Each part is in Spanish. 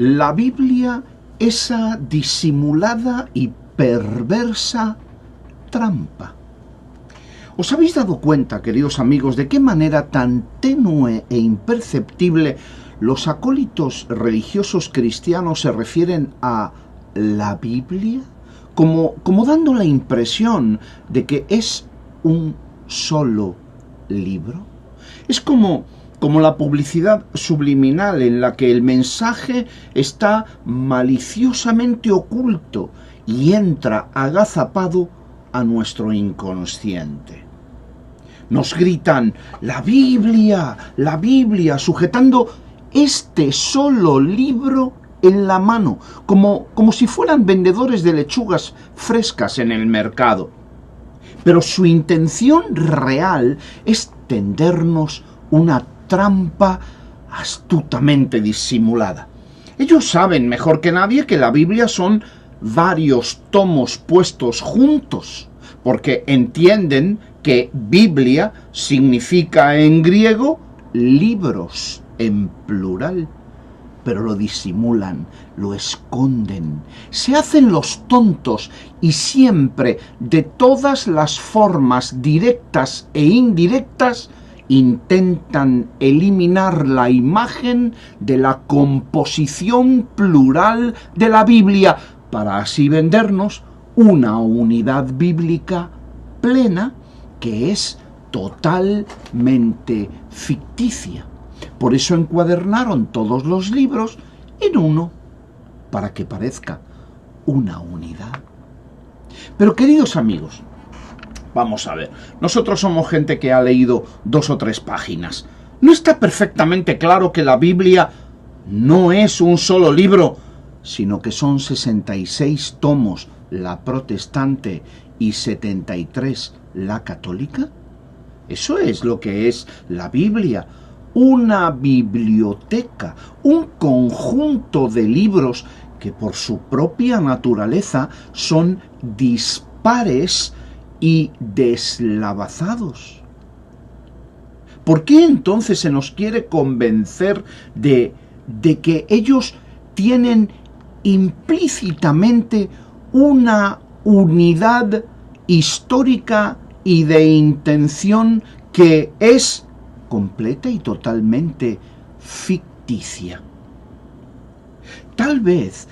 La Biblia, esa disimulada y perversa trampa. ¿Os habéis dado cuenta, queridos amigos, de qué manera tan tenue e imperceptible los acólitos religiosos cristianos se refieren a la Biblia? Como dando la impresión de que es un solo libro. Es como la publicidad subliminal en la que el mensaje está maliciosamente oculto y entra agazapado a nuestro inconsciente. Nos gritan la Biblia, sujetando este solo libro en la mano, como si fueran vendedores de lechugas frescas en el mercado. Pero su intención real es tendernos una trampa astutamente disimulada. Ellos saben mejor que nadie que la Biblia son varios tomos puestos juntos, porque entienden que Biblia significa en griego libros en plural. Pero lo disimulan, lo esconden, se hacen los tontos y siempre, de todas las formas directas e indirectas, intentan eliminar la imagen de la composición plural de la Biblia para así vendernos una unidad bíblica plena que es totalmente ficticia. Por eso encuadernaron todos los libros en uno, para que parezca una unidad. Pero queridos amigos, vamos a ver, nosotros somos gente que ha leído 2 o 3 páginas. ¿No está perfectamente claro que la Biblia no es un solo libro, sino que son 66 tomos la protestante y 73 la católica? Eso es lo que es la Biblia. Una biblioteca, un conjunto de libros que por su propia naturaleza son dispares y deslavazados. ¿Por qué entonces se nos quiere convencer de que ellos tienen implícitamente una unidad histórica y de intención que es completa y totalmente ficticia? Tal vez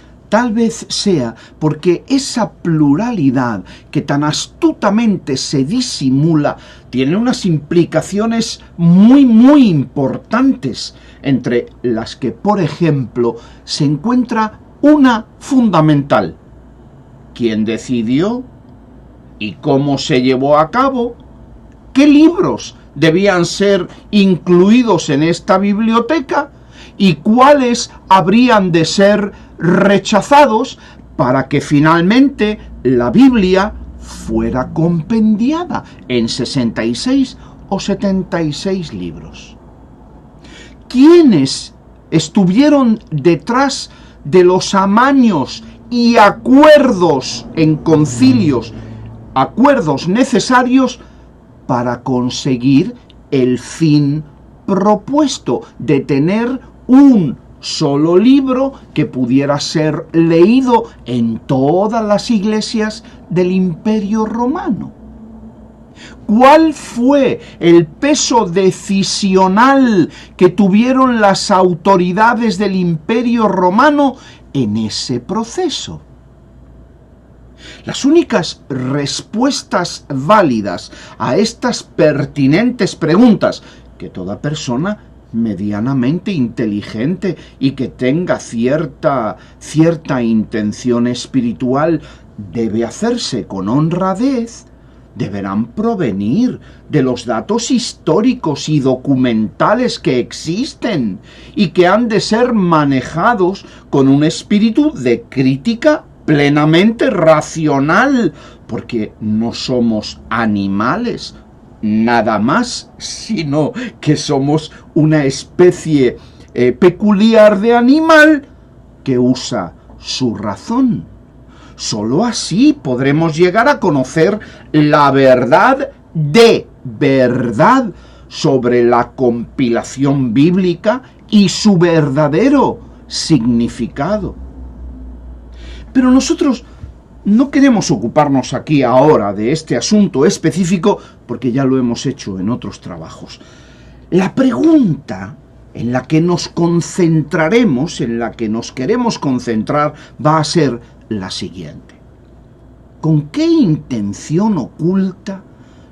sea porque esa pluralidad que tan astutamente se disimula tiene unas implicaciones muy importantes, entre las que, por ejemplo, se encuentra una fundamental. ¿Quién decidió? ¿Y cómo se llevó a cabo? ¿Qué libros debían ser incluidos en esta biblioteca y cuáles habrían de ser rechazados para que finalmente la Biblia fuera compendiada en 66 o 76 libros? ¿Quiénes estuvieron detrás de los amaños y acuerdos en concilios, acuerdos necesarios para conseguir el fin propuesto de tener un solo libro que pudiera ser leído en todas las iglesias del Imperio Romano? ¿Cuál fue el peso decisional que tuvieron las autoridades del Imperio Romano en ese proceso? Las únicas respuestas válidas a estas pertinentes preguntas que toda persona medianamente inteligente y que tenga cierta intención espiritual debe hacerse con honradez, deberán provenir de los datos históricos y documentales que existen y que han de ser manejados con un espíritu de crítica plenamente racional, porque no somos animales, nada más, sino que somos una especie peculiar de animal que usa su razón. Solo así podremos llegar a conocer la verdad de verdad sobre la compilación bíblica y su verdadero significado. Pero nosotros no queremos ocuparnos aquí ahora de este asunto específico porque ya lo hemos hecho en otros trabajos. La pregunta en la que nos concentraremos, en la que nos queremos concentrar, va a ser la siguiente. ¿Con qué intención oculta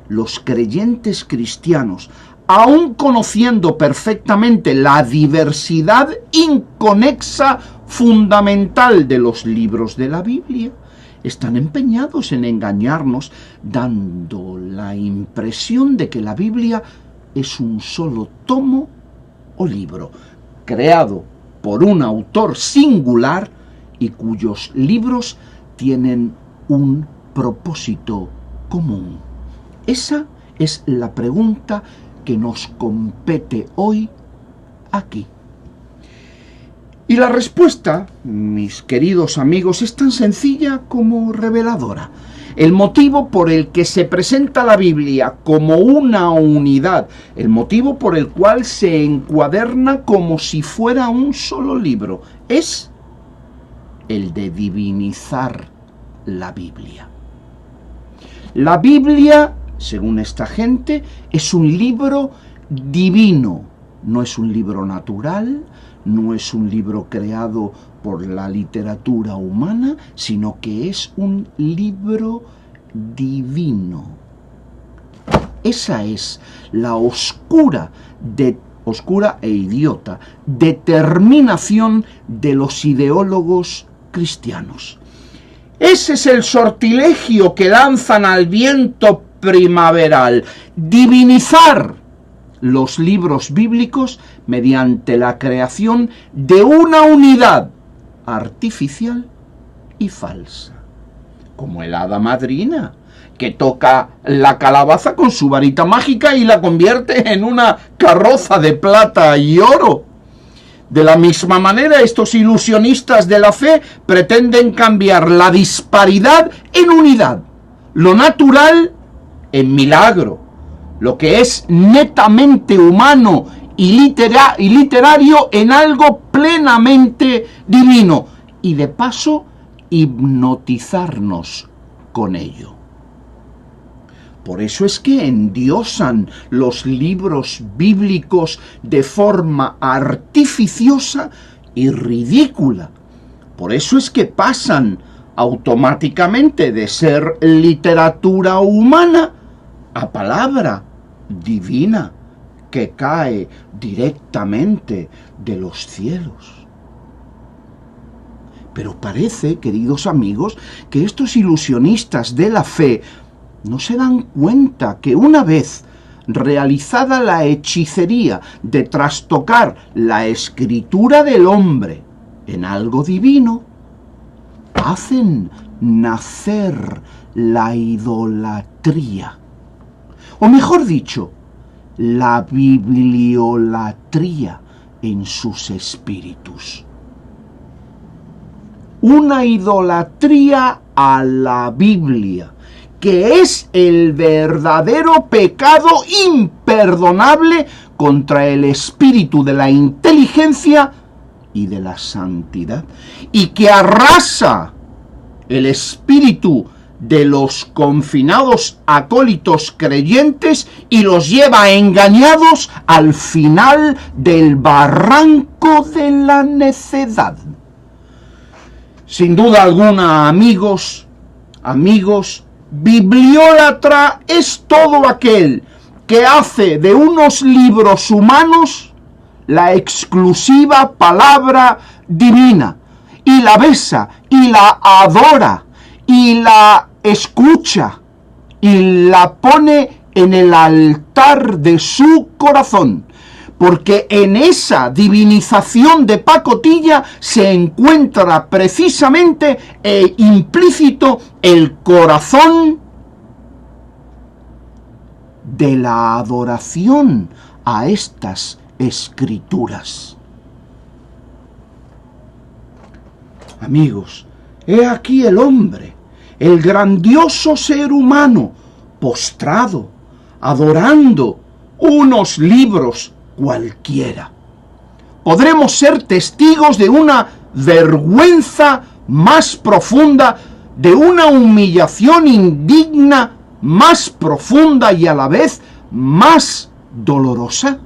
los creyentes cristianos, aun conociendo perfectamente la diversidad inconexa fundamental de los libros de la Biblia, están empeñados en engañarnos, dando la impresión de que la Biblia es un solo tomo o libro, creado por un autor singular y cuyos libros tienen un propósito común? Esa es la pregunta que nos compete hoy aquí. Y la respuesta, mis queridos amigos, es tan sencilla como reveladora. El motivo por el que se presenta la Biblia como una unidad, el motivo por el cual se encuaderna como si fuera un solo libro, es el de divinizar la Biblia. La Biblia, según esta gente, es un libro divino, no es un libro natural, no es un libro creado por la literatura humana, sino que es un libro divino. Esa es la oscura e idiota determinación de los ideólogos cristianos. Ese es el sortilegio que lanzan al viento primaveral: divinizar los libros bíblicos mediante la creación de una unidad artificial y falsa, como el hada madrina, que toca la calabaza con su varita mágica y la convierte en una carroza de plata y oro. De la misma manera, estos ilusionistas de la fe pretenden cambiar la disparidad en unidad, lo natural en milagro, lo que es netamente humano y literario en algo plenamente divino, y de paso hipnotizarnos con ello. Por eso es que endiosan los libros bíblicos de forma artificiosa y ridícula. Por eso es que pasan automáticamente de ser literatura humana a palabra divina que cae directamente de los cielos. Pero parece, queridos amigos, que estos ilusionistas de la fe no se dan cuenta que una vez realizada la hechicería de trastocar la escritura del hombre en algo divino, hacen nacer la idolatría. O mejor dicho, la bibliolatría en sus espíritus. Una idolatría a la Biblia, que es el verdadero pecado imperdonable contra el espíritu de la inteligencia y de la santidad, y que arrasa el espíritu de los confinados acólitos creyentes y los lleva engañados al final del barranco de la necedad. Sin duda alguna, amigos, bibliólatra es todo aquel que hace de unos libros humanos la exclusiva palabra divina, y la besa, y la adora, y la escucha, y la pone en el altar de su corazón, porque en esa divinización de pacotilla se encuentra precisamente implícito el corazón de la adoración a estas escrituras. Amigos, he aquí el hombre, el grandioso ser humano, postrado, adorando unos libros cualquiera, podremos ser testigos de una vergüenza más profunda, de una humillación indigna más profunda y a la vez más dolorosa.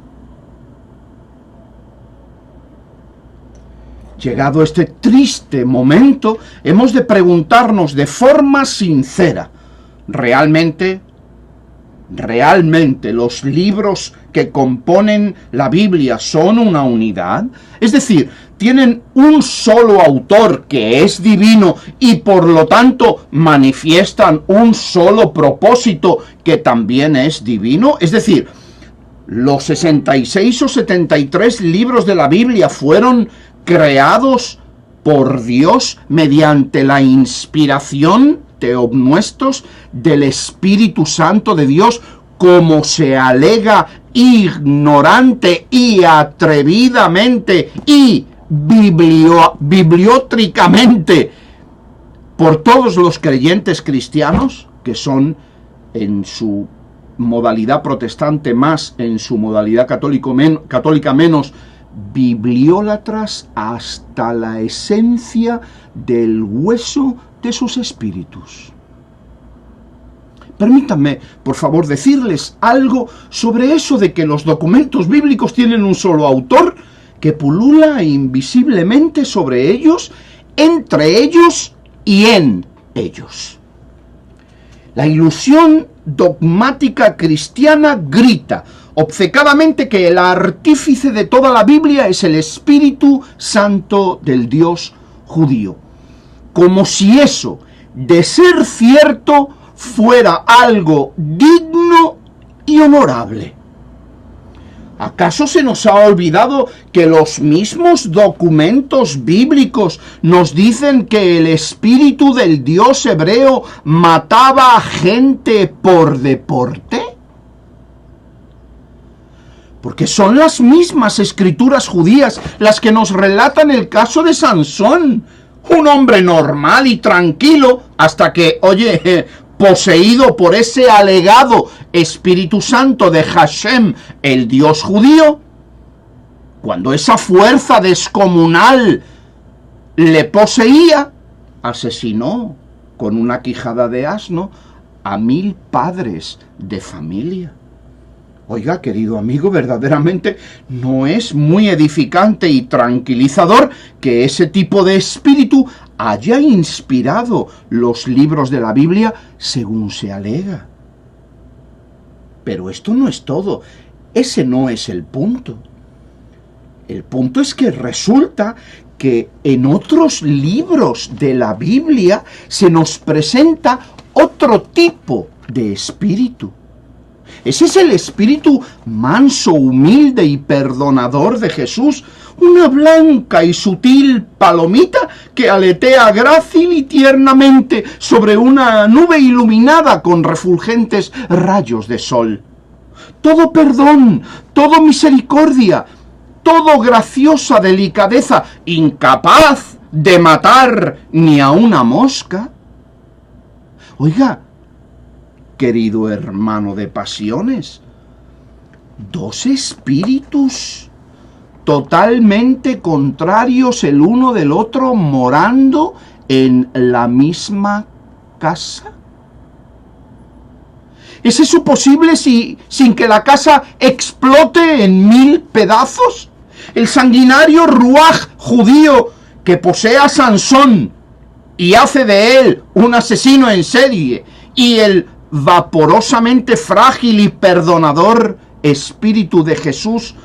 Llegado este triste momento, hemos de preguntarnos de forma sincera, ¿realmente los libros que componen la Biblia son una unidad? Es decir, ¿tienen un solo autor que es divino y por lo tanto manifiestan un solo propósito que también es divino? Es decir, ¿los 66 o 73 libros de la Biblia fueron creados por Dios mediante la inspiración teopnuestos del Espíritu Santo de Dios, como se alega ignorante y atrevidamente y bibliótricamente por todos los creyentes cristianos, que son en su modalidad protestante más, en su modalidad católica menos, bibliólatras hasta la esencia del hueso de sus espíritus? Permítanme, por favor, decirles algo sobre eso de que los documentos bíblicos tienen un solo autor que pulula invisiblemente sobre ellos, entre ellos y en ellos. La ilusión dogmática cristiana grita obcecadamente que el artífice de toda la Biblia es el Espíritu Santo del Dios judío, como si eso, de ser cierto, fuera algo digno y honorable. ¿Acaso se nos ha olvidado que los mismos documentos bíblicos nos dicen que el espíritu del Dios hebreo mataba a gente por deporte? Porque son las mismas escrituras judías las que nos relatan el caso de Sansón, un hombre normal y tranquilo, hasta que, poseído por ese alegado Espíritu Santo de Hashem, el Dios judío, cuando esa fuerza descomunal le poseía, asesinó con una quijada de asno a 1000 padres de familia. Oiga, querido amigo, verdaderamente no es muy edificante y tranquilizador que ese tipo de espíritu haya inspirado los libros de la Biblia según se alega. Pero esto no es todo. Ese no es el punto. El punto es que resulta que en otros libros de la Biblia se nos presenta otro tipo de espíritu. Ese es el espíritu manso, humilde y perdonador de Jesús, una blanca y sutil palomita que aletea grácil y tiernamente sobre una nube iluminada con refulgentes rayos de sol. Todo perdón, todo misericordia, todo graciosa delicadeza, incapaz de matar ni a una mosca. Oiga, querido hermano de pasiones, dos espíritus totalmente contrarios el uno del otro morando en la misma casa. ¿Es eso posible sin que la casa explote en 1000 pedazos? El sanguinario ruaj judío que posee a Sansón y hace de él un asesino en serie, y el vaporosamente frágil y perdonador Espíritu de Jesús,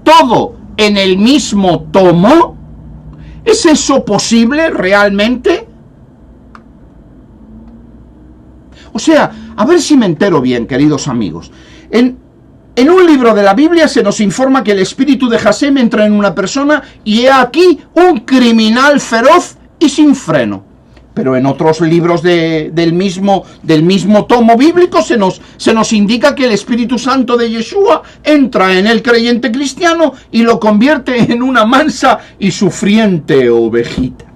todo en el mismo tomo. ¿Es eso posible realmente? O sea, a ver si me entero bien, queridos amigos. En un libro de la Biblia se nos informa que el espíritu de Hashem entra en una persona y he aquí un criminal feroz y sin freno. Pero en otros libros del mismo tomo bíblico se nos indica que el Espíritu Santo de Yeshua entra en el creyente cristiano y lo convierte en una mansa y sufriente ovejita.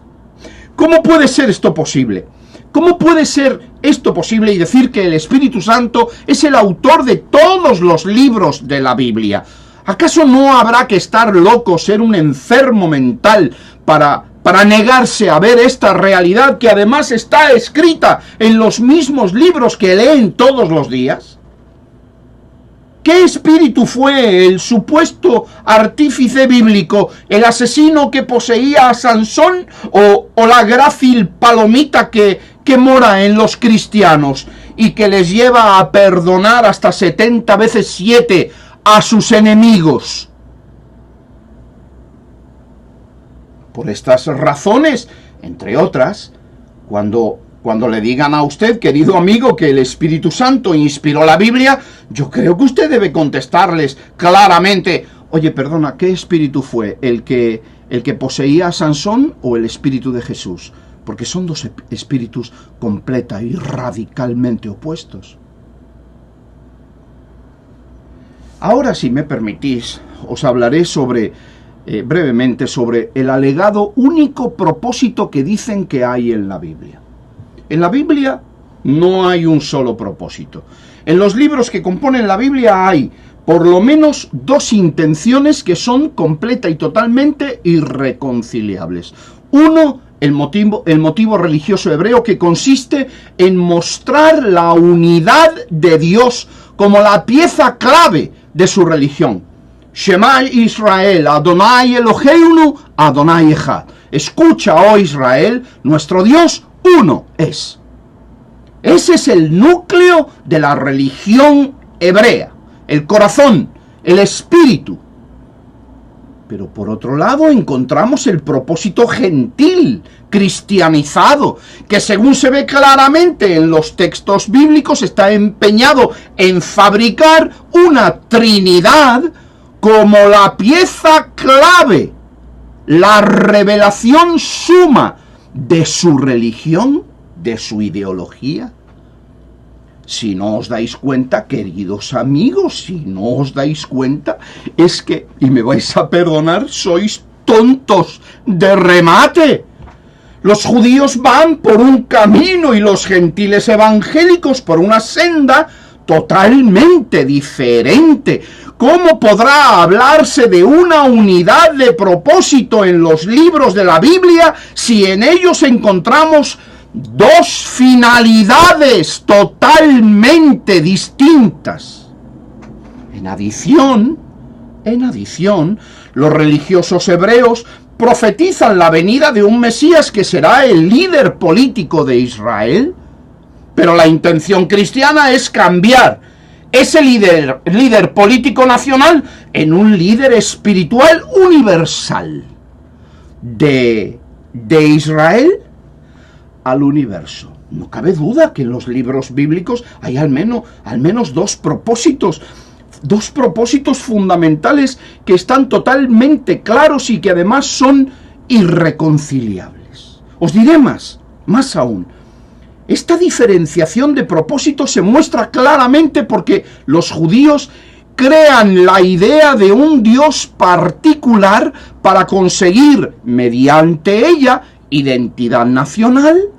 ¿Cómo puede ser esto posible? ¿Cómo puede ser esto posible y decir que el Espíritu Santo es el autor de todos los libros de la Biblia? ¿Acaso no habrá que estar loco, ser un enfermo mental para negarse a ver esta realidad que además está escrita en los mismos libros que leen todos los días? ¿Qué espíritu fue el supuesto artífice bíblico, el asesino que poseía a Sansón o la grácil palomita que mora en los cristianos y que les lleva a perdonar hasta 70 veces 7 a sus enemigos? Por estas razones, entre otras, cuando le digan a usted, querido amigo, que el Espíritu Santo inspiró la Biblia, yo creo que usted debe contestarles claramente: oye, perdona, ¿qué espíritu fue? ¿El que poseía a Sansón o el espíritu de Jesús? Porque son dos espíritus completa y radicalmente opuestos. Ahora, si me permitís, os hablaré brevemente sobre el alegado único propósito que dicen que hay en la Biblia. En la Biblia no hay un solo propósito. En los libros que componen la Biblia hay por lo menos dos intenciones que son completa y totalmente irreconciliables. Uno, el motivo religioso hebreo, que consiste en mostrar la unidad de Dios como la pieza clave de su religión. Shema Israel, Adonai Eloheinu, Adonai Echad. Escucha, oh Israel, nuestro Dios uno es. Ese es el núcleo de la religión hebrea, el corazón, el espíritu. Pero por otro lado encontramos el propósito gentil, cristianizado, que según se ve claramente en los textos bíblicos está empeñado en fabricar una trinidad como la pieza clave, la revelación suma de su religión, de su ideología. Si no os dais cuenta, queridos amigos, si no os dais cuenta, es que, y me vais a perdonar, sois tontos de remate. Los judíos van por un camino y los gentiles evangélicos por una senda totalmente diferente. ¿Cómo podrá hablarse de una unidad de propósito en los libros de la Biblia si en ellos encontramos dos finalidades totalmente distintas? En adición, los religiosos hebreos profetizan la venida de un Mesías que será el líder político de Israel, pero la intención cristiana es cambiar ese líder político nacional en un líder espiritual universal, de Israel al universo. No cabe duda que en los libros bíblicos hay al menos dos propósitos fundamentales que están totalmente claros y que además son irreconciliables. Os diré más aún. Esta diferenciación de propósitos se muestra claramente porque los judíos crean la idea de un Dios particular para conseguir, mediante ella, identidad nacional,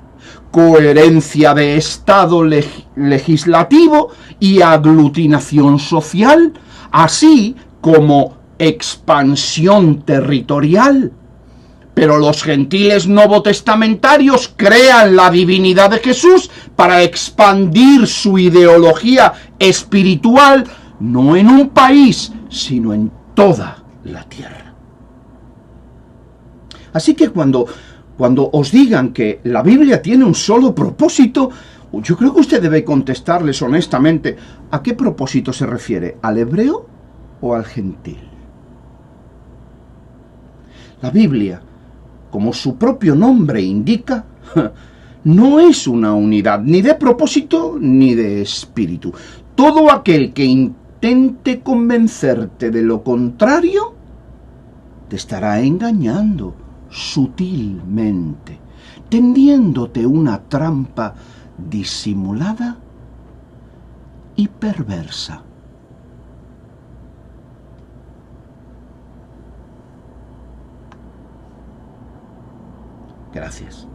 coherencia de Estado legislativo y aglutinación social, así como expansión territorial. Pero los gentiles novotestamentarios crean la divinidad de Jesús para expandir su ideología espiritual, no en un país, sino en toda la tierra. Así que cuando os digan que la Biblia tiene un solo propósito, yo creo que usted debe contestarles honestamente a qué propósito se refiere, ¿al hebreo o al gentil? La Biblia, como su propio nombre indica, no es una unidad ni de propósito ni de espíritu. Todo aquel que intente convencerte de lo contrario, te estará engañando sutilmente, tendiéndote una trampa disimulada y perversa. Gracias.